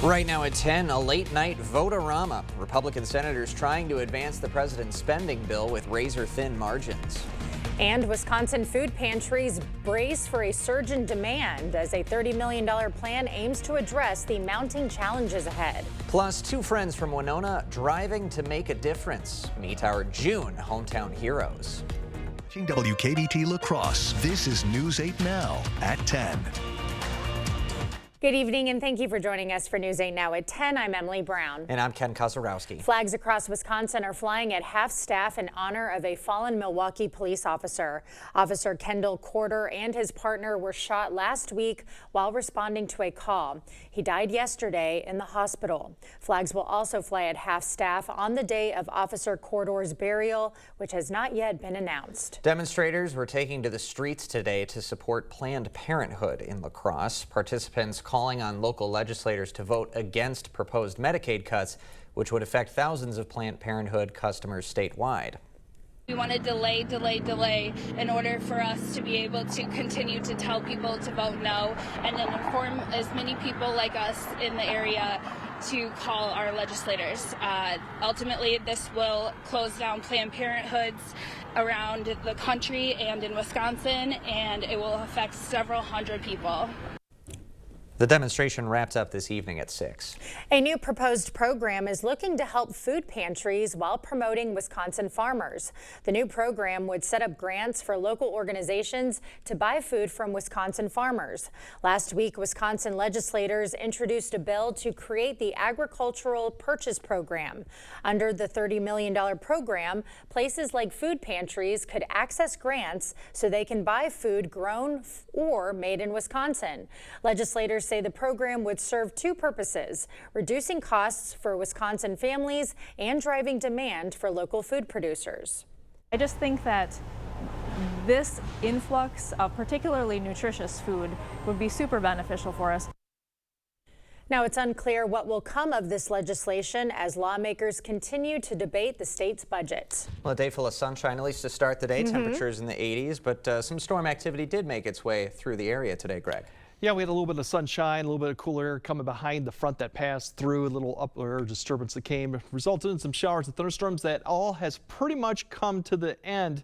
Right now at 10, a late night vote-a-rama. Republican senators trying to advance the president's spending bill with razor-thin margins. And Wisconsin food pantries brace for a surge in demand as a $30 million plan aims to address the mounting challenges ahead. Plus, two friends from Winona driving to make a difference. Meet our June hometown heroes. WKBT La Crosse, this is News 8 Now at 10. Good evening and thank you for joining us for News 8 Now at 10. I'm Emily Brown. And I'm Ken Kozarowski. Flags across Wisconsin are flying at half-staff in honor of a fallen Milwaukee police officer. Officer Kendall Corder and his partner were shot last week while responding to a call. He died yesterday in the hospital. Flags will also fly at half-staff on the day of Officer Corder's burial, which has not yet been announced. Demonstrators were taking to the streets today to support Planned Parenthood in La Crosse. Participants calling on local legislators to vote against proposed Medicaid cuts, which would affect thousands of Planned Parenthood customers statewide. We want to delay in order for us to be able to continue to tell people to vote no and then inform as many people like us in the area to call our legislators. Ultimately, this will close down Planned Parenthoods around the country and in Wisconsin, and it will affect several hundred people. The demonstration wraps up this evening at 6. A new proposed program is looking to help food pantries while promoting Wisconsin farmers. The new program would set up grants for local organizations to buy food from Wisconsin farmers. Last week, Wisconsin legislators introduced a bill to create the Agricultural Purchase Program. Under the $30 million program, places like food pantries could access grants so they can buy food grown or made in Wisconsin. Legislators say the program would serve two purposes: reducing costs for Wisconsin families and driving demand for local food producers. I just think that this influx of particularly nutritious food would be super beneficial for us. Now, it's unclear what will come of this legislation as lawmakers continue to debate the state's budget. Well, a day full of sunshine, at least to start the day. Temperatures in the 80s, but some storm activity did make its way through the area today, Greg. Yeah, we had a little bit of sunshine, a little bit of cool air coming behind the front that passed through, a little upper disturbance that came, resulted in some showers and thunderstorms. That all has pretty much come to the end.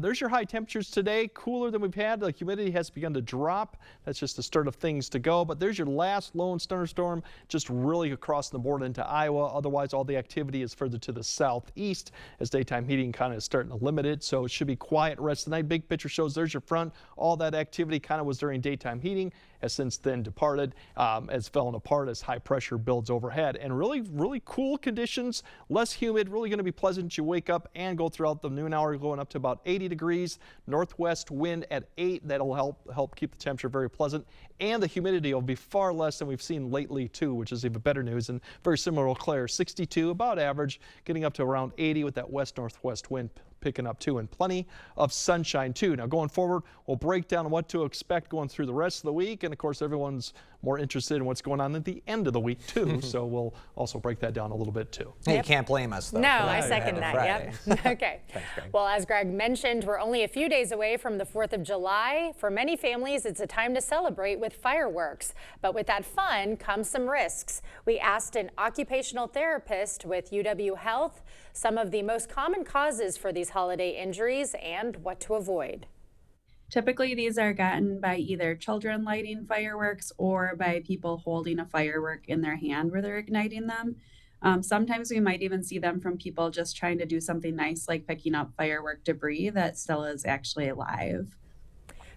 There's your high temperatures today, cooler than we've had. The humidity has begun to drop. That's just the start of things to go. But there's your last lone thunderstorm, just really across the border into Iowa. Otherwise, all the activity is further to the southeast as daytime heating kind of is starting to limit it. So it should be quiet rest of the night. Big picture shows there's your front. All that activity kind of was during daytime heating, has since then departed, as fallen apart as high pressure builds overhead. And really cool conditions, less humid, really going to be pleasant. You wake up and go throughout the noon hour, going up to about 80 degrees. Northwest wind at 8. That'll help keep the temperature very pleasant. And the humidity will be far less than we've seen lately too, which is even better news. And very similar to Eau Claire, 62, about average, getting up to around 80 with that west-northwest wind picking up too, and plenty of sunshine too. Now going forward, we'll break down what to expect going through the rest of the week, and of course everyone's more interested in what's going on at the end of the week too. So we'll also break that down a little bit too. Hey, you can't blame us though. No, I second that. Yep. Okay. Thanks, Greg. Well, as Greg mentioned, we're only a few days away from the 4th of July. For many families, it's a time to celebrate with fireworks. But with that fun comes some risks. We asked an occupational therapist with UW Health some of the most common causes for these holiday injuries and what to avoid. Typically, these are gotten by either children lighting fireworks or by people holding a firework in their hand where they're igniting them. Sometimes we might even see them from people just trying to do something nice, like picking up firework debris that still is actually alive.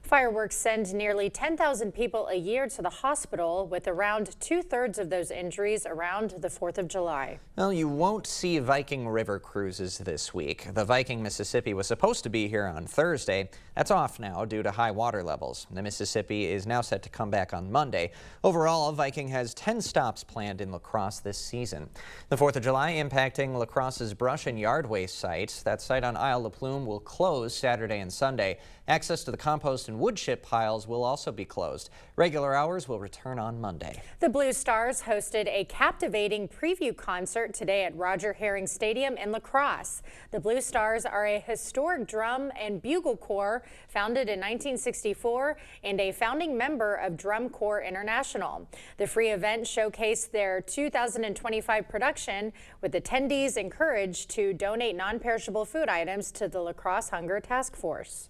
Fireworks send nearly 10,000 people a year to the hospital, with around 2/3 of those injuries around the 4th of July. Well, you won't see Viking River cruises this week. The Viking Mississippi was supposed to be here on Thursday. That's off now due to high water levels. The Mississippi is now set to come back on Monday. Overall, Viking has 10 stops planned in La Crosse this season. The 4th of July impacting La Crosse's Brush and Yard Waste site. That site on Isle La Plume will close Saturday and Sunday. Access to the compost and wood chip piles will also be closed. Regular hours will return on Monday. The Blue Stars hosted a captivating preview concert today at Roger Herring Stadium in La Crosse. The Blue Stars are a historic drum and bugle corps founded in 1964 and a founding member of Drum Corps International. The free event showcased their 2025 production, with attendees encouraged to donate non-perishable food items to the La Crosse Hunger Task Force.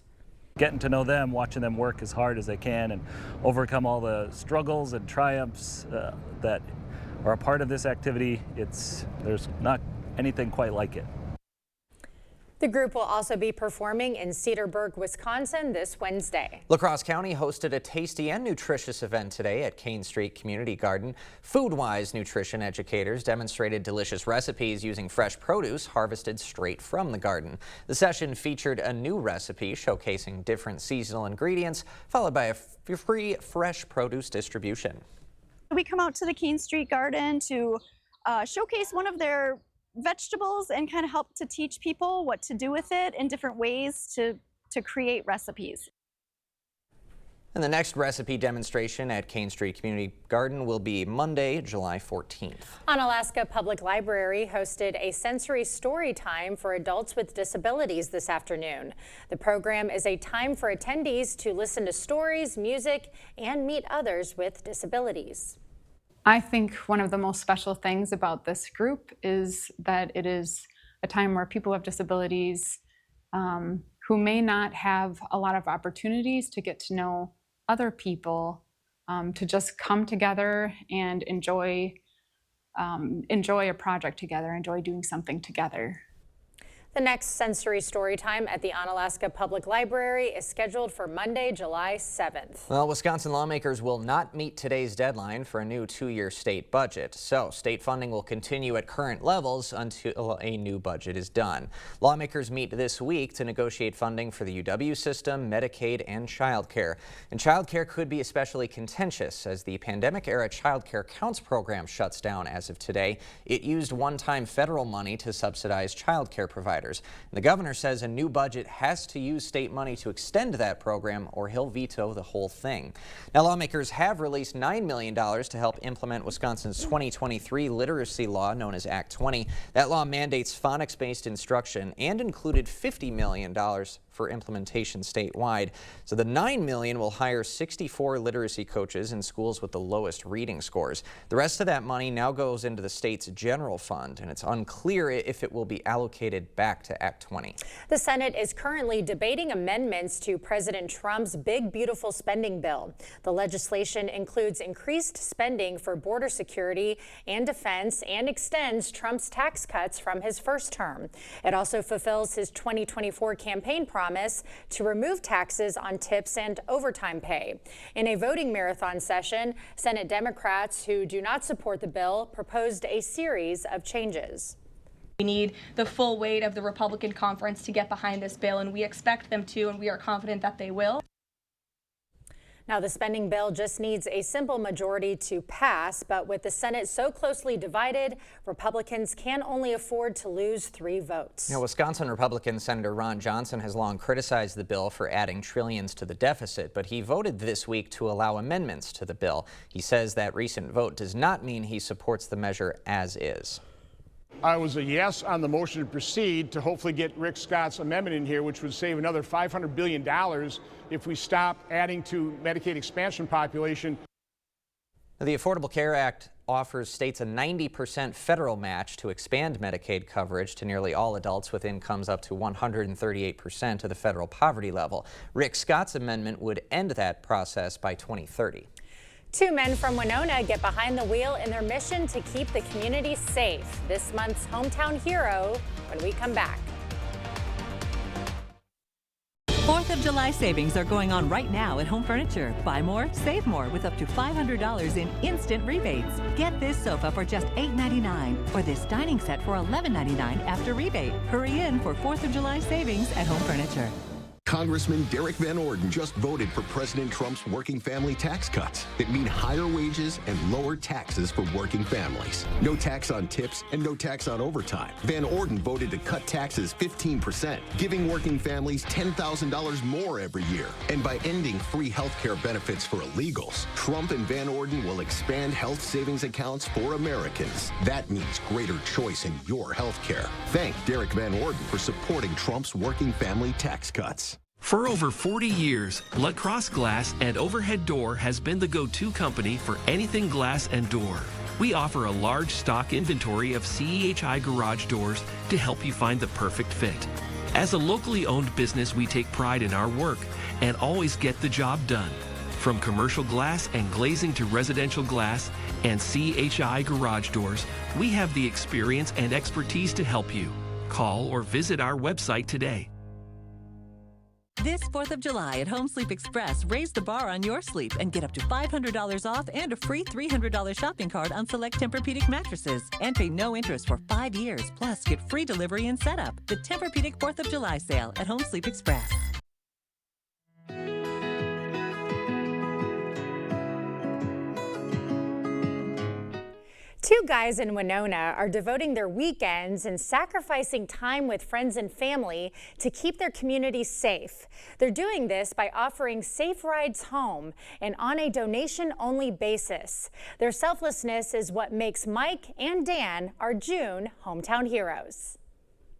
Getting to know them, watching them work as hard as they can and overcome all the struggles and triumphs that are a part of this activity, there's not anything quite like it. The group will also be performing in Cedarburg, Wisconsin this Wednesday. La Crosse County hosted a tasty and nutritious event today at Kane Street Community Garden. Food-wise nutrition educators demonstrated delicious recipes using fresh produce harvested straight from the garden. The session featured a new recipe showcasing different seasonal ingredients, followed by a free fresh produce distribution. We come out to the Kane Street Garden to showcase one of their vegetables and kind of help to teach people what to do with it in different ways to create recipes. And the next recipe demonstration at Kane Street Community Garden will be Monday, July 14th. Onalaska Public Library hosted a sensory story time for adults with disabilities this afternoon. The program is a time for attendees to listen to stories, music, and meet others with disabilities. I think one of the most special things about this group is that it is a time where people with disabilities who may not have a lot of opportunities to get to know other people, to just come together and enjoy a project together, enjoy doing something together. The next sensory story time at the Onalaska Public Library is scheduled for Monday, July 7th. Well, Wisconsin lawmakers will not meet today's deadline for a new two-year state budget. So state funding will continue at current levels until a new budget is done. Lawmakers meet this week to negotiate funding for the UW system, Medicaid, and child care. And child care could be especially contentious as the pandemic-era Child Care Counts program shuts down as of today. It used one-time federal money to subsidize child care providers. The governor says a new budget has to use state money to extend that program or he'll veto the whole thing. Now, lawmakers have released $9 million to help implement Wisconsin's 2023 literacy law known as Act 20. That law mandates phonics-based instruction and included $50 million for implementation statewide. So the $9 million will hire 64 literacy coaches in schools with the lowest reading scores. The rest of that money now goes into the state's general fund, and it's unclear if it will be allocated back to Act 20. The Senate is currently debating amendments to President Trump's big, beautiful spending bill. The legislation includes increased spending for border security and defense and extends Trump's tax cuts from his first term. It also fulfills his 2024 campaign promise to remove taxes on tips and overtime pay. In a voting marathon session, Senate Democrats who do not support the bill proposed a series of changes. We need the full weight of the Republican conference to get behind this bill, and we expect them to, and we are confident that they will. Now, the spending bill just needs a simple majority to pass, but with the Senate so closely divided, Republicans can only afford to lose 3 votes. You know, Wisconsin Republican Senator Ron Johnson has long criticized the bill for adding trillions to the deficit, but he voted this week to allow amendments to the bill. He says that recent vote does not mean he supports the measure as is. I was a yes on the motion to proceed to hopefully get Rick Scott's amendment in here, which would save another $500 billion if we stop adding to Medicaid expansion population. The Affordable Care Act offers states a 90% federal match to expand Medicaid coverage to nearly all adults with incomes up to 138% of the federal poverty level. Rick Scott's amendment would end that process by 2030. 2 men from Winona get behind the wheel in their mission to keep the community safe. This month's Hometown Hero when we come back. 4th of July savings are going on right now at Home Furniture. Buy more, save more with up to $500 in instant rebates. Get this sofa for just $8.99 or this dining set for $11.99 after rebate. Hurry in for 4th of July savings at Home Furniture. Congressman Derek Van Orden just voted for President Trump's working family tax cuts that mean higher wages and lower taxes for working families. No tax on tips and no tax on overtime. Van Orden voted to cut taxes 15%, giving working families $10,000 more every year. And by ending free health care benefits for illegals, Trump and Van Orden will expand health savings accounts for Americans. That means greater choice in your health care. Thank Derek Van Orden for supporting Trump's working family tax cuts. For over 40 years, Lacrosse Glass and Overhead Door has been the go-to company for anything glass and door. We offer a large stock inventory of CEHI garage doors to help you find the perfect fit. As a locally owned business, we take pride in our work and always get the job done. From commercial glass and glazing to residential glass and CEHI garage doors, we have the experience and expertise to help you. Call or visit our website today. This 4th of July at Home Sleep Express, raise the bar on your sleep and get up to $500 off and a free $300 shopping card on select Tempur-Pedic mattresses. And pay no interest for 5 years. Plus, get free delivery and setup. The Tempur-Pedic 4th of July sale at Home Sleep Express. Two guys in Winona are devoting their weekends and sacrificing time with friends and family to keep their community safe. They're doing this by offering safe rides home and on a donation-only basis. Their selflessness is what makes Mike and Dan our June hometown heroes.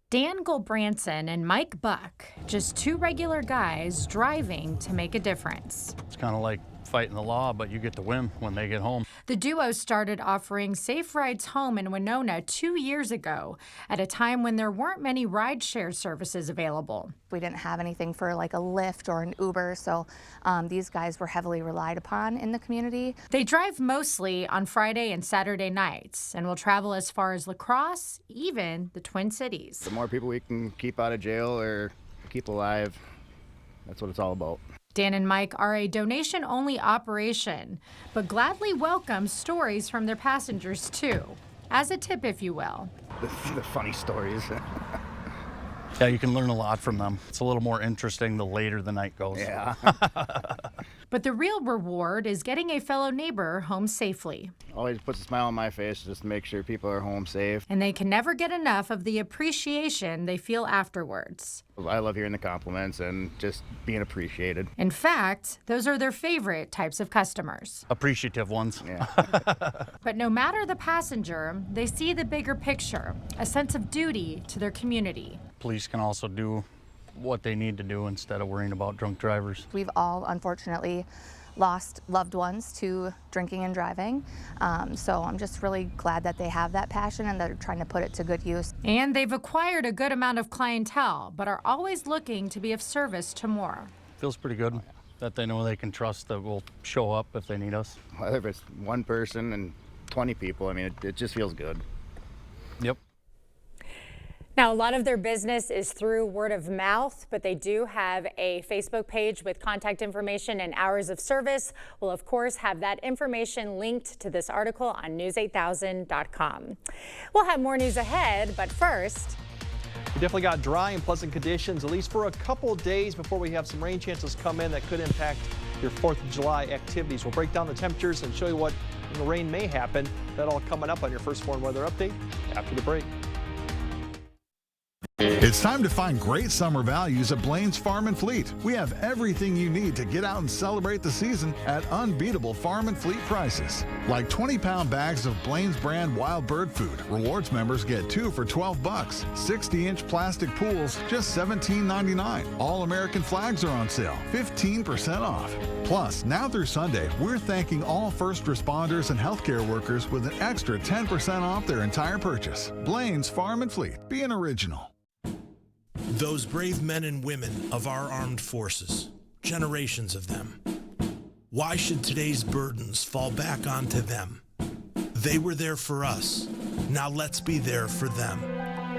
Dan Gulbranson and Mike Buck, just two regular guys driving to make a difference. It's kind of like fighting the law, but you get to win when they get home. The duo started offering safe rides home in Winona 2 years ago, at a time when there weren't many rideshare services available. We didn't have anything for like a Lyft or an Uber, so these guys were heavily relied upon in the community. They drive mostly on Friday and Saturday nights and will travel as far as La Crosse, even the Twin Cities. The more people we can keep out of jail or keep alive, that's what it's all about. Dan and Mike are a donation-only operation, but gladly welcome stories from their passengers too, as a tip, if you will. The funny stories. Yeah, you can learn a lot from them. It's a little more interesting the later the night goes. Yeah. But the real reward is getting a fellow neighbor home safely. Always puts a smile on my face just to make sure people are home safe. And they can never get enough of the appreciation they feel afterwards. I love hearing the compliments and just being appreciated. In fact, those are their favorite types of customers. Appreciative ones. Yeah. But no matter the passenger, they see the bigger picture, a sense of duty to their community. Police can also do what they need to do instead of worrying about drunk drivers. We've all, unfortunately, lost loved ones to drinking and driving. So I'm just really glad that they have that passion and they're trying to put it to good use. And they've acquired a good amount of clientele, but are always looking to be of service to more. Feels pretty good that they know they can trust that we'll show up if they need us. Whether it's one person and 20 people, I mean, it just feels good. Yep. Now, a lot of their business is through word of mouth, but they do have a Facebook page with contact information and hours of service. We'll, of course, have that information linked to this article on news8000.com. We'll have more news ahead, but first, We definitely got dry and pleasant conditions, at least for a couple days before we have some rain chances come in that could impact your 4th of July activities. We'll break down the temperatures and show you what rain may happen. That all coming up on your First Warn Weather Update after the break. It's time to find great summer values at Blaine's Farm and Fleet. We have everything you need to get out and celebrate the season at unbeatable farm and fleet prices. Like 20-pound bags of Blaine's brand wild bird food. Rewards members get 2 for $12. 60-inch plastic pools, just $17.99. All American flags are on sale, 15% off. Plus, now through Sunday, we're thanking all first responders and healthcare workers with an extra 10% off their entire purchase. Blaine's Farm and Fleet. Be an original. Those brave men and women of our armed forces, generations of them. Why should today's burdens fall back onto them? They were there for us. Now let's be there for them.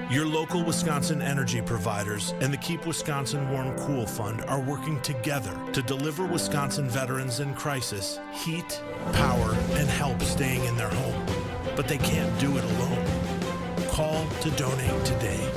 Your local Wisconsin energy providers and the Keep Wisconsin Warm Cool Fund are working together to deliver Wisconsin veterans in crisis heat, power, and help staying in their home. But they can't do it alone. Call to donate today.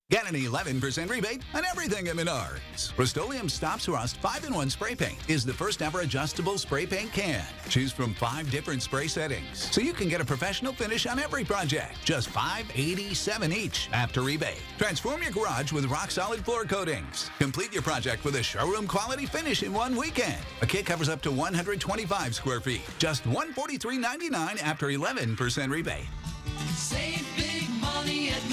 Get an 11% rebate on everything at Menards. Rust-Oleum Stops Rust 5-in-1 Spray Paint is the first ever adjustable spray paint can. Choose from 5 different spray settings, so you can get a professional finish on every project. Just $5.87 each after rebate. Transform your garage with rock-solid floor coatings. Complete your project with a showroom quality finish in 1 weekend. A kit covers up to 125 square feet. Just $143.99 after 11% rebate. Save big money at Menards.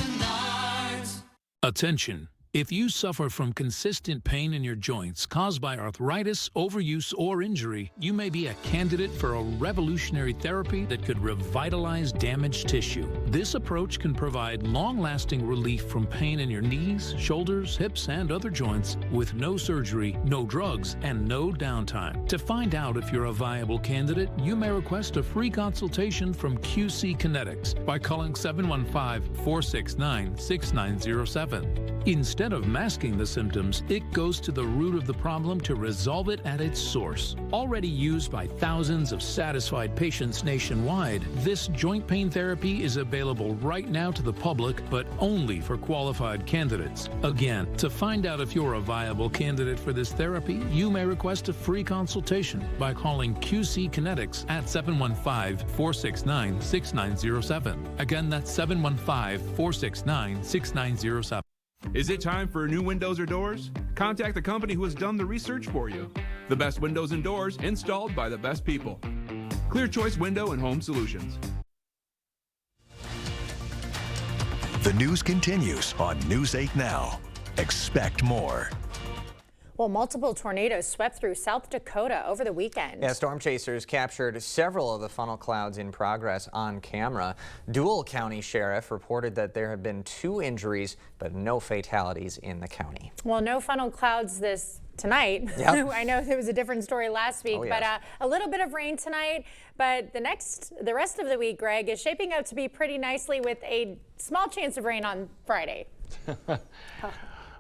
Attention! If you suffer from consistent pain in your joints caused by arthritis, overuse, or injury, you may be a candidate for a revolutionary therapy that could revitalize damaged tissue. This approach can provide long-lasting relief from pain in your knees, shoulders, hips, and other joints with no surgery, no drugs, and no downtime. To find out if you're a viable candidate, you may request a free consultation from QC Kinetics by calling 715-469-6907. Instead of masking the symptoms, it goes to the root of the problem to resolve it at its source. Already used by thousands of satisfied patients nationwide, this joint pain therapy is available right now to the public, but only for qualified candidates. Again, to find out if you're a viable candidate for this therapy, you may request a free consultation by calling QC Kinetics at 715-469-6907. Again, that's 715-469-6907. Is it time for new windows or doors? Contact the company who has done the research for you. The best windows and doors installed by the best people. Clear Choice Window and Home Solutions. The news continues on News 8 Now. Expect more. Well, multiple tornadoes swept through South Dakota over the weekend. Yeah, storm chasers captured several of the funnel clouds in progress on camera. Dual County Sheriff reported that there have been 2 injuries, but no fatalities in the county. Well, no funnel clouds tonight. Yep. I know it was a different story last week, yes. but a little bit of rain tonight. But the rest of the week, Greg, is shaping up to be pretty nicely with a small chance of rain on Friday.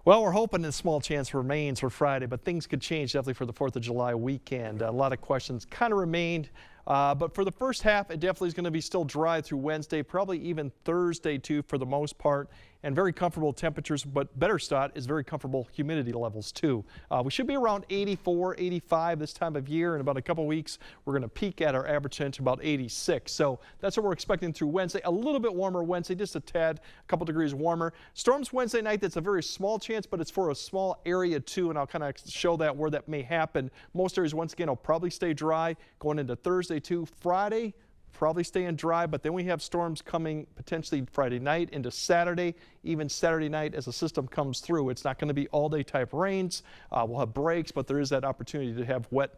Well, we're hoping a small chance remains for Friday, but things could change definitely for the 4th of July weekend. A lot of questions kind of remained, but for the first half, it definitely is going to be still dry through Wednesday, probably even Thursday too for the most part, and very comfortable temperatures, but better start is very comfortable humidity levels too. We should be around 84, 85 this time of year. In about a couple weeks, we're going to peak at our average temperature about 86. So that's what we're expecting through Wednesday. A little bit warmer Wednesday, just a tad, a couple degrees warmer. Storms Wednesday night, that's a very small chance, but it's for a small area too, and I'll kind of show that where that may happen. Most areas, once again, will probably stay dry going into Thursday too. Friday, probably staying dry, but then we have storms coming potentially Friday night into Saturday, even Saturday night as the system comes through. It's not going to be all-day type rains. We'll have breaks, but there is that opportunity to have wet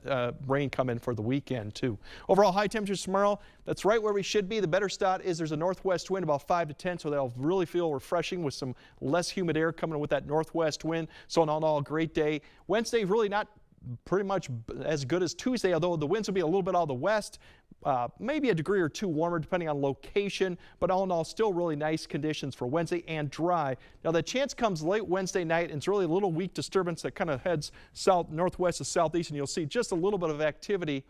rain come in for the weekend too. Overall high temperatures tomorrow, that's right where we should be. The better start is there's a northwest wind about 5 to 10, so that'll really feel refreshing with some less humid air coming with that northwest wind. So in all, great day. Wednesday, really not pretty much as good as Tuesday, although the winds will be a little bit out of the west. Maybe a degree or 2 warmer depending on location, but all in all still really nice conditions for Wednesday and dry. Now the chance comes late Wednesday night, and it's really a little weak disturbance that kind of heads south, northwest to southeast, and you'll see just a little bit of activity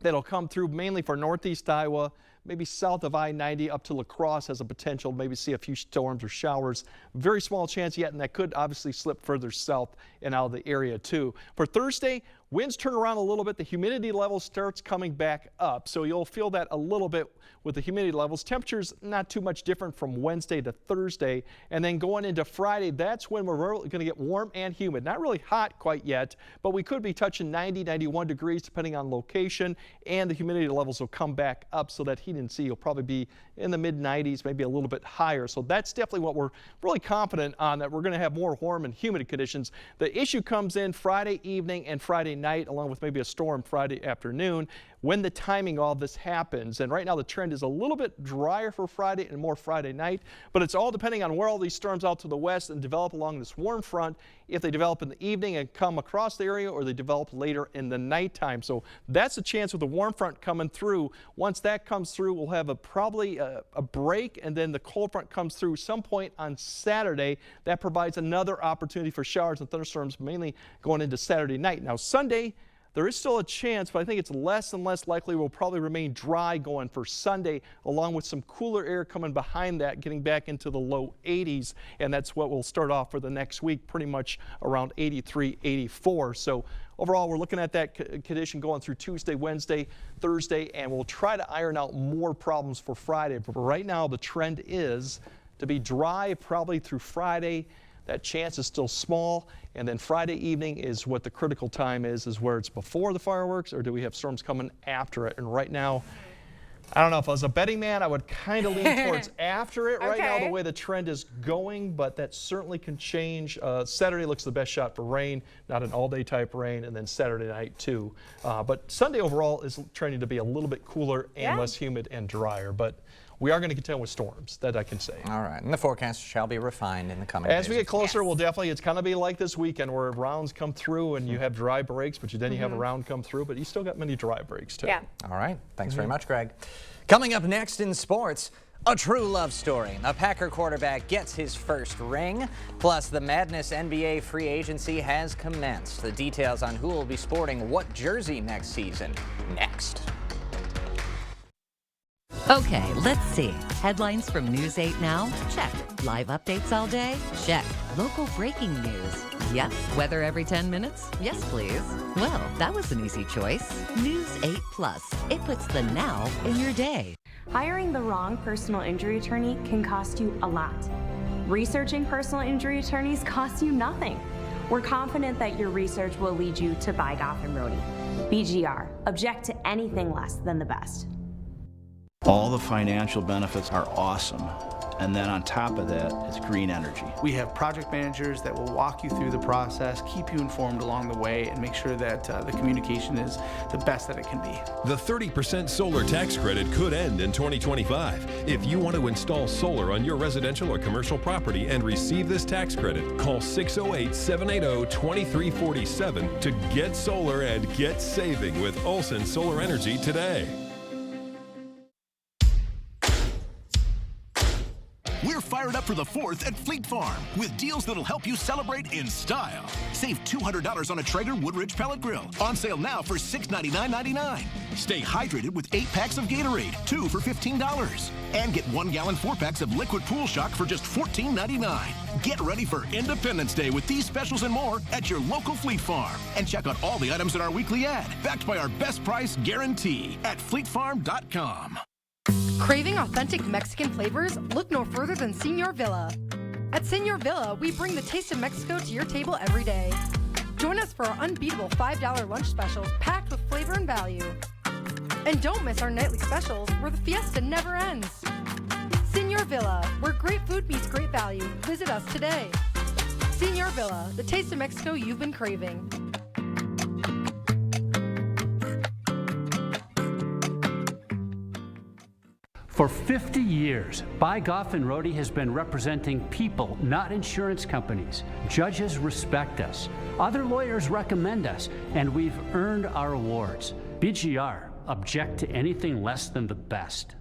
that'll come through mainly for northeast Iowa, maybe south of I-90 up to La Crosse has a potential, maybe see a few storms or showers. Very small chance yet, and that could obviously slip further south and out of the area too. For Thursday, winds turn around a little bit. The humidity level starts coming back up, so you'll feel that a little bit with the humidity levels. Temperatures not too much different from Wednesday to Thursday, and then going into Friday, that's when we're really going to get warm and humid. Not really hot quite yet, but we could be touching 90, 91 degrees depending on location, and the humidity levels will come back up so that heat and see will probably be in the mid-90s, maybe a little bit higher. So that's definitely what we're really confident on, that we're going to have more warm and humid conditions. The issue comes in Friday evening and Friday night, along with maybe a storm Friday afternoon, when the timing of all this happens. And right now the trend is a little bit drier for Friday and more Friday night, but it's all depending on where all these storms out to the west and develop along this warm front, if they develop in the evening and come across the area, or they develop later in the nighttime. So that's a chance with the warm front coming through. Once that comes through, we'll have probably a break, and then the cold front comes through some point on Saturday. That provides another opportunity for showers and thunderstorms, mainly going into Saturday night. Now Sunday, There is still a chance, but I think it's less and less likely. Will probably remain dry going for Sunday, along with some cooler air coming behind that, getting back into the low 80s. And that's what we'll start off for the next week, pretty much around 83, 84. So overall, we're looking at that condition going through Tuesday, Wednesday, Thursday, and we'll try to iron out more problems for Friday. But right now, the trend is to be dry probably through Friday. That chance is still small. And then Friday evening is what the critical time is where it's before the fireworks, or do we have storms coming after it? And right now, I don't know, if I was a betting man, I would kind of lean towards after it right now, the way the trend is going, but that certainly can change. Saturday looks the best shot for rain, not an all-day type rain, and then Saturday night too. But Sunday overall is trending to be a little bit cooler and less humid and drier, but we are going to contend with storms, that I can say. All right, and the forecast shall be refined in the coming days. As we get closer, we'll definitely, it's going to be like this weekend where rounds come through and you have dry breaks, but then you have a round come through, but you still got many dry breaks too. Yeah. All right, thanks very much, Greg. Coming up next in sports, a true love story. A Packer quarterback gets his first ring. Plus, the Madness NBA free agency has commenced. The details on who will be sporting what jersey next season. Next. Okay, let's see. Headlines from News 8 Now? Check. Live updates all day? Check. Local breaking news? Yep. Weather every 10 minutes? Yes, please. Well, that was an easy choice. News 8 Plus. It puts the now in your day. Hiring the wrong personal injury attorney can cost you a lot. Researching personal injury attorneys costs you nothing. We're confident that your research will lead you to buy Goff and Rohde. BGR. Object to anything less than the best. All the financial benefits are awesome. And then on top of that, it's green energy. We have project managers that will walk you through the process, keep you informed along the way, and make sure that the communication is the best that it can be. The 30% solar tax credit could end in 2025. If you want to install solar on your residential or commercial property and receive this tax credit, call 608-780-2347 to get solar and get saving with Olson Solar Energy today. We're fired up for the 4th at Fleet Farm with deals that'll help you celebrate in style. Save $200 on a Traeger Woodridge pellet grill. On sale now for $699.99. Stay hydrated with 8 packs of Gatorade, 2 for $15. And get 1-gallon 4-packs of Liquid Pool Shock for just $14.99. Get ready for Independence Day with these specials and more at your local Fleet Farm. And check out all the items in our weekly ad, backed by our best price guarantee at fleetfarm.com. Craving authentic Mexican flavors? Look no further than Señor Villa. At Señor Villa, we bring the taste of Mexico to your table every day. Join us for our unbeatable $5 lunch specials packed with flavor and value. And don't miss our nightly specials where the fiesta never ends. Señor Villa, where great food meets great value. Visit us today. Señor Villa, the taste of Mexico you've been craving. For 50 years, Buy Goff and Rohde has been representing people, not insurance companies. Judges respect us. Other lawyers recommend us, and we've earned our awards. BGR, object to anything less than the best.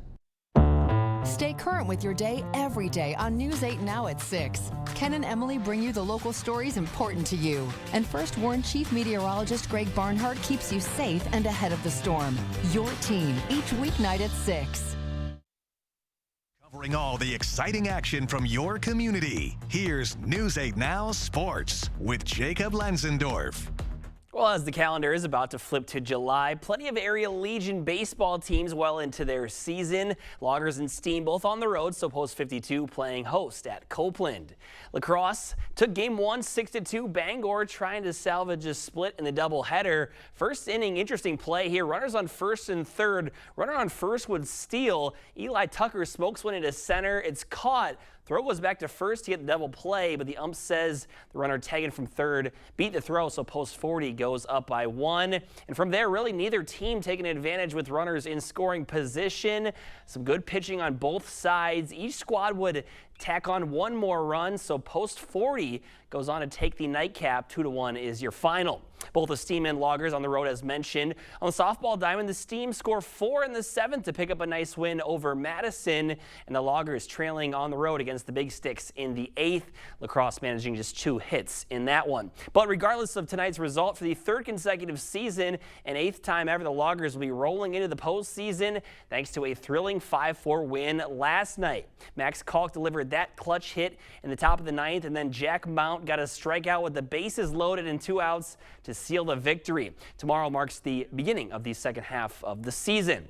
Stay current with your day every day on News 8 Now at 6. Ken and Emily bring you the local stories important to you. And First Warn Chief Meteorologist Greg Barnhart keeps you safe and ahead of the storm. Your team, each weeknight at 6. Covering all the exciting action from your community. Here's News 8 Now Sports with Jacob Lenzendorf. Well, as the calendar is about to flip to July, plenty of Area Legion baseball teams well into their season. Loggers and Steam both on the road, so Post 52 playing host at Copeland. Lacrosse took game 1 6-2. Bangor trying to salvage a split in the doubleheader. First inning, interesting play here. Runners on first and third. Runner on first would steal. Eli Tucker smokes one into center. It's caught. Throw goes back to first to get the double play, but the ump says the runner tagging from third beat the throw, so Post 40 goes up by 1. And from there, really neither team taking advantage with runners in scoring position. Some good pitching on both sides. Each squad would tack on one more run, so Post 40 goes on to take the nightcap. 2-1 is your final. Both the Steam and Loggers on the road, as mentioned. On the softball diamond, the Steam score 4 in the 7th to pick up a nice win over Madison, and the Loggers trailing on the road against the Big Sticks in the 8th. Lacrosse managing just 2 hits in that one. But regardless of tonight's result, for the 3rd consecutive season and 8th time ever, the Loggers will be rolling into the postseason thanks to a thrilling 5-4 win last night. Max Kalk delivered that clutch hit in the top of the 9th, and then Jack Mount got a strikeout with the bases loaded and 2 outs to seal the victory. Tomorrow marks the beginning of the second half of the season.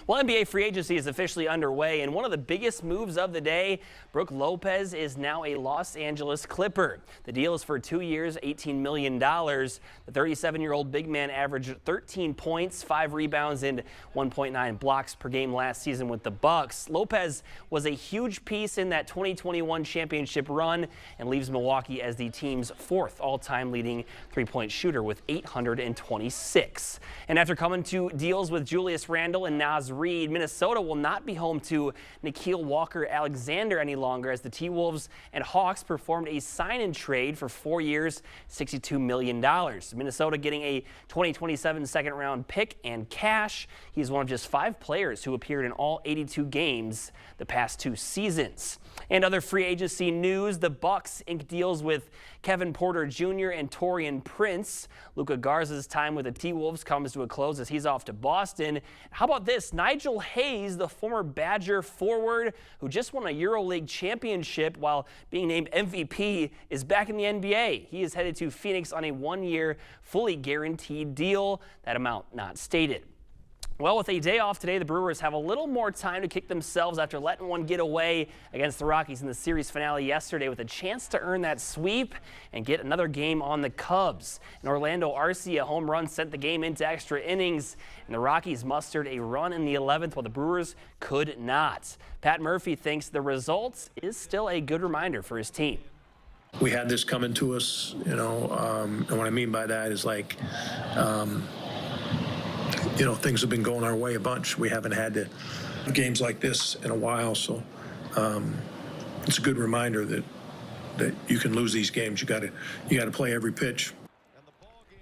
Well, NBA free agency is officially underway, and one of the biggest moves of the day, Brook Lopez is now a Los Angeles Clipper. The deal is for 2 years, $18 million. The 37-year-old big man averaged 13 points, 5 rebounds, and 1.9 blocks per game last season with the Bucks. Lopez was a huge piece in that 2021 championship run and leaves Milwaukee as the team's 4th all-time leading three-point shooter with 826. And after coming to deals with Julius Randle and Naz Reid, Minnesota will not be home to Nickeil Walker-Alexander any longer, as the T-Wolves and Hawks performed a sign-and trade for 4 years, $62 million. Minnesota getting a 2027 second-round pick and cash. He's one of just 5 players who appeared in all 82 games the past 2 seasons. And other free agency news, the Bucks ink deals with Kevin Porter Jr. and Taurean Prince. Luka Garza's time with the T-Wolves comes to a close as he's off to Boston. How about this? Nigel Hayes, the former Badger forward who just won a EuroLeague championship while being named MVP, is back in the NBA. He is headed to Phoenix on a 1-year, fully guaranteed deal, that amount not stated. Well, with a day off today, the Brewers have a little more time to kick themselves after letting one get away against the Rockies in the series finale yesterday, with a chance to earn that sweep and get another game on the Cubs. And Orlando Arcia, a home run, sent the game into extra innings, and the Rockies mustered a run in the 11th while the Brewers could not. Pat Murphy thinks the result is still a good reminder for his team. We had this coming to us, and what I mean by that is things have been going our way a bunch. We haven't had games like this in a while, so it's a good reminder that you can lose these games. You got to play every pitch.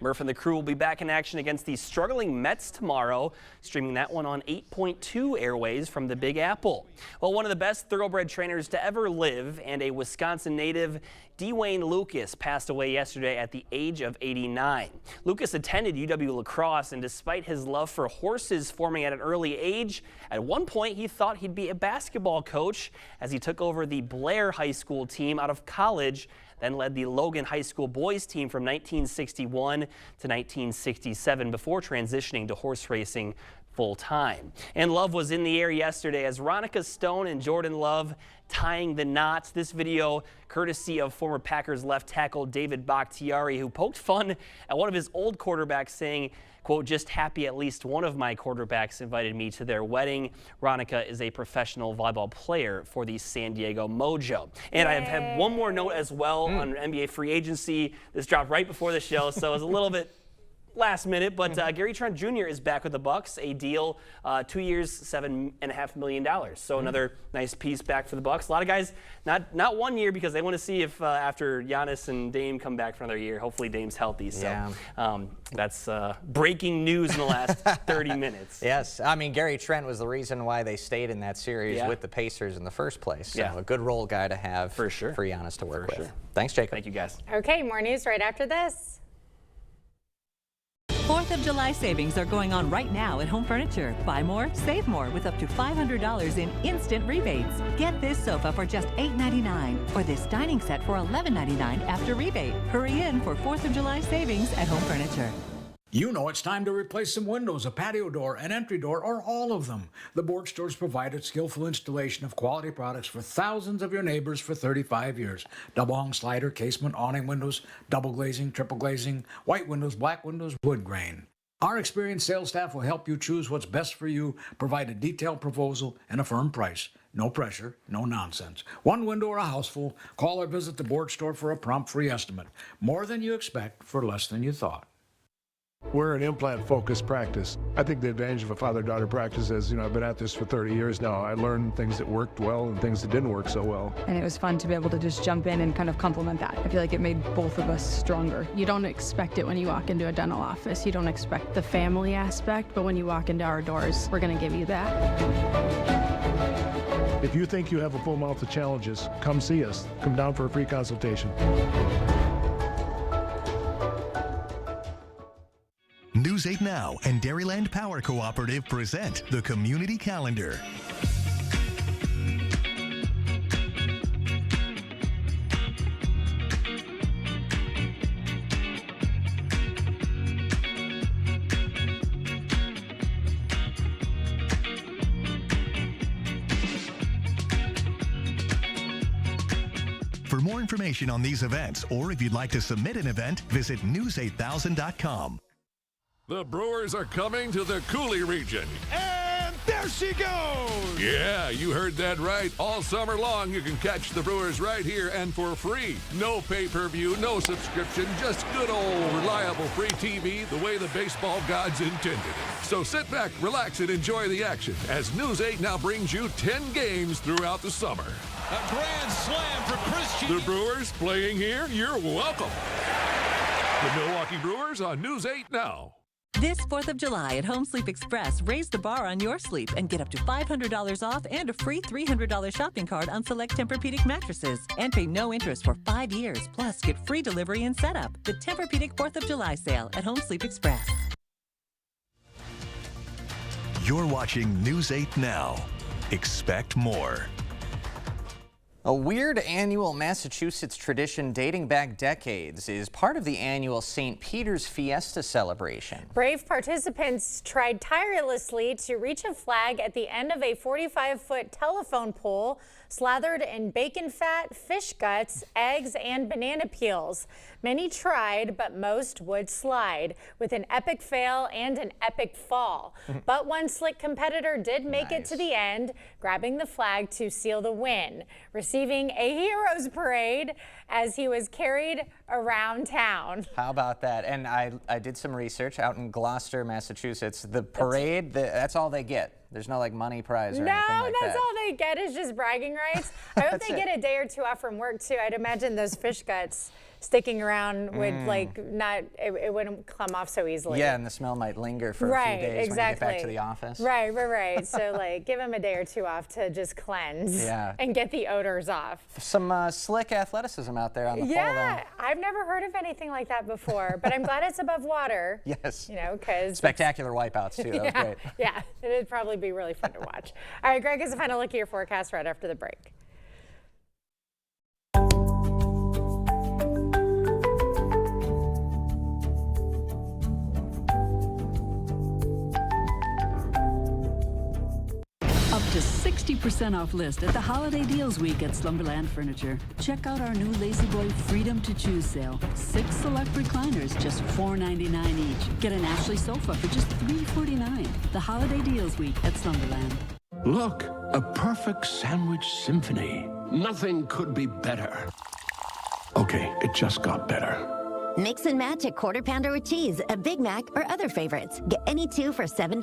Murph and the crew will be back in action against the struggling Mets tomorrow, streaming that one on 8.2 airways from the Big Apple. Well, one of the best thoroughbred trainers to ever live and a Wisconsin native, Dwayne Lucas, passed away yesterday at the age of 89. Lucas attended UW La Crosse, and despite his love for horses forming at an early age, at one point he thought he'd be a basketball coach as he took over the Blair High School team out of college, then led the Logan High School boys team from 1961 to 1967 before transitioning to horse racing full-time. And love was in the air yesterday as Ronica Stone and Jordan Love tying the knot. This video courtesy of former Packers left tackle David Bakhtiari, who poked fun at one of his old quarterbacks, saying, quote, "Just happy at least one of my quarterbacks invited me to their wedding." Ronica is a professional volleyball player for the San Diego Mojo. And I have had one more note as well on NBA free agency. This dropped right before the show, so it was a little bit last minute, but Gary Trent Jr. is back with the Bucks, a deal, 2 years, $7.5 million. So another nice piece back for the Bucks. A lot of guys, not 1 year, because they want to see if after Giannis and Dame come back for another year, hopefully Dame's healthy. So that's breaking news in the last 30 minutes. Yes, I mean, Gary Trent was the reason why they stayed in that series with the Pacers in the first place. So a good role guy to have for Giannis to work with. Thanks, Jacob. Thank you, guys. Okay, more news right after this. 4th of July savings are going on right now at Home Furniture. Buy more, save more with up to $500 in instant rebates. Get this sofa for just $8.99 or this dining set for $11.99 after rebate. Hurry in for 4th of July savings at Home Furniture. You know it's time to replace some windows, a patio door, an entry door, or all of them. The Board Store's provided skillful installation of quality products for thousands of your neighbors for 35 years. Double hung slider, casement, awning windows, double glazing, triple glazing, white windows, black windows, wood grain. Our experienced sales staff will help you choose what's best for you, provide a detailed proposal and a firm price. No pressure, no nonsense. One window or a house full, call or visit the Board Store for a prompt free estimate. More than you expect for less than you thought. We're an implant-focused practice. I think the advantage of a father-daughter practice is, I've been at this for 30 years now. I learned things that worked well and things that didn't work so well. And it was fun to be able to just jump in and kind of complement that. I feel like it made both of us stronger. You don't expect it when you walk into a dental office. You don't expect the family aspect, but when you walk into our doors, we're going to give you that. If you think you have a full mouth of challenges, come see us. Come down for a free consultation. News 8 Now and Dairyland Power Cooperative present the Community Calendar. For more information on these events, or if you'd like to submit an event, visit news8000.com. The Brewers are coming to the Coulee region. And there she goes! Yeah, you heard that right. All summer long, you can catch the Brewers right here and for free. No pay-per-view, no subscription, just good old reliable free TV the way the baseball gods intended it. So sit back, relax, and enjoy the action as News 8 now brings you 10 games throughout the summer. A grand slam for Christian. The Brewers playing here? You're welcome. The Milwaukee Brewers on News 8 Now. This 4th of July at Home Sleep Express, raise the bar on your sleep and get up to $500 off and a free $300 shopping card on select Tempur-Pedic mattresses. And pay no interest for 5 years. Plus, get free delivery and setup. The Tempur-Pedic 4th of July sale at Home Sleep Express. You're watching News 8 Now. Expect more. A weird annual Massachusetts tradition dating back decades is part of the annual St. Peter's Fiesta celebration. Brave participants tried tirelessly to reach a flag at the end of a 45-foot telephone pole slathered in bacon fat, fish guts, eggs, and banana peels. Many tried, but most would slide, with an epic fail and an epic fall. But one slick competitor did make it to the end, grabbing the flag to seal the win, receiving a hero's parade as he was carried around town. How about that? And I did some research out in Gloucester, Massachusetts. The parade, that's all they get. There's no like money prize or anything like that. No, that's all they get is just bragging rights. I hope they get a day or two off from work too. I'd imagine those fish guts sticking around would like it wouldn't come off so easily. Yeah, and the smell might linger for a few days when you get back to the office. Right. So like give them a day or two off to just cleanse and get the odors off. Some slick athleticism out there on the pole, though. I've never heard of anything like that before, but I'm glad it's above water. Yes. You know, because spectacular wipeouts too. That was great. Yeah, it'd probably be really fun to watch. All right, Greg has a final look at your forecast right after the break. Up to 60% off list at the Holiday Deals Week at Slumberland Furniture. Check out our new Lazy Boy Freedom to Choose sale. 6 select recliners, just $4.99 each. Get an Ashley sofa for just $3.49. The Holiday Deals Week at Slumberland. Look, a perfect sandwich symphony. Nothing could be better. Okay, it just got better. Mix and match a quarter pounder with cheese, a Big Mac, or other favorites. Get any two for $7.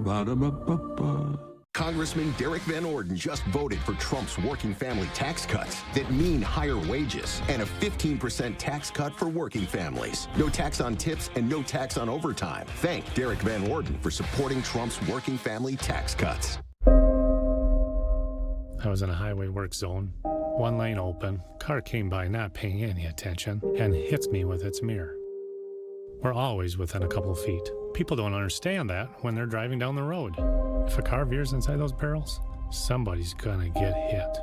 Ba-da-ba-ba-ba. Congressman Derek Van Orden just voted for Trump's working family tax cuts that mean higher wages and a 15% tax cut for working families. No tax on tips and no tax on overtime. Thank Derek Van Orden for supporting Trump's working family tax cuts. I was in a highway work zone. One lane open, car came by not paying any attention and hits me with its mirror. We're always within a couple of feet. People don't understand that when they're driving down the road. If a car veers inside those barrels, somebody's gonna get hit.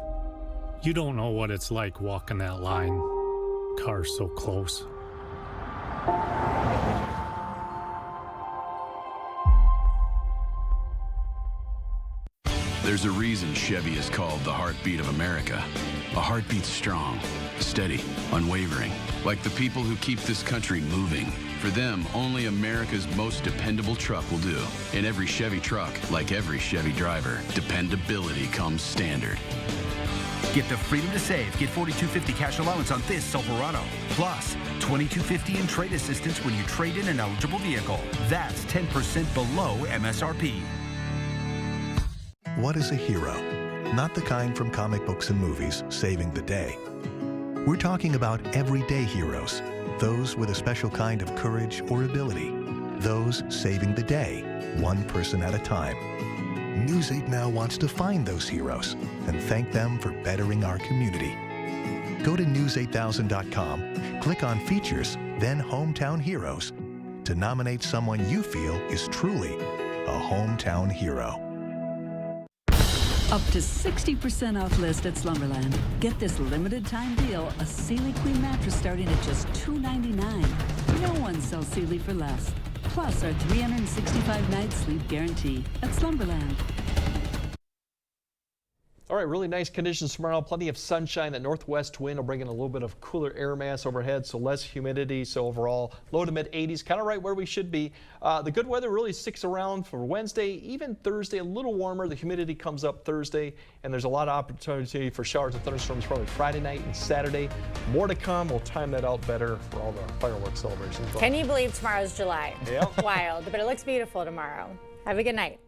You don't know what it's like walking that line. Cars so close. There's a reason Chevy is called the heartbeat of America. A heartbeat strong, steady, unwavering, like the people who keep this country moving. For them, only America's most dependable truck will do. In every Chevy truck, like every Chevy driver, dependability comes standard. Get the freedom to save. Get $4,250 cash allowance on this Silverado. Plus, $2,250 in trade assistance when you trade in an eligible vehicle. That's 10% below MSRP. What is a hero? Not the kind from comic books and movies saving the day. We're talking about everyday heroes, those with a special kind of courage or ability, those saving the day, one person at a time. News 8 Now wants to find those heroes and thank them for bettering our community. Go to news8000.com, click on Features, then Hometown Heroes to nominate someone you feel is truly a hometown hero. Up to 60% off list at Slumberland. Get this limited time deal, a Sealy Queen mattress starting at just $299. No one sells Sealy for less. Plus our 365-night sleep guarantee at Slumberland. All right, really nice conditions tomorrow. Plenty of sunshine. That northwest wind will bring in a little bit of cooler air mass overhead, so less humidity. So overall, low to mid 80s, kind of right where we should be. The good weather really sticks around for Wednesday, even Thursday, a little warmer. The humidity comes up Thursday, and there's a lot of opportunity for showers and thunderstorms probably Friday night and Saturday. More to come. We'll time that out better for all the fireworks celebrations. Can you believe tomorrow's July? Yep. Wild, but it looks beautiful tomorrow. Have a good night.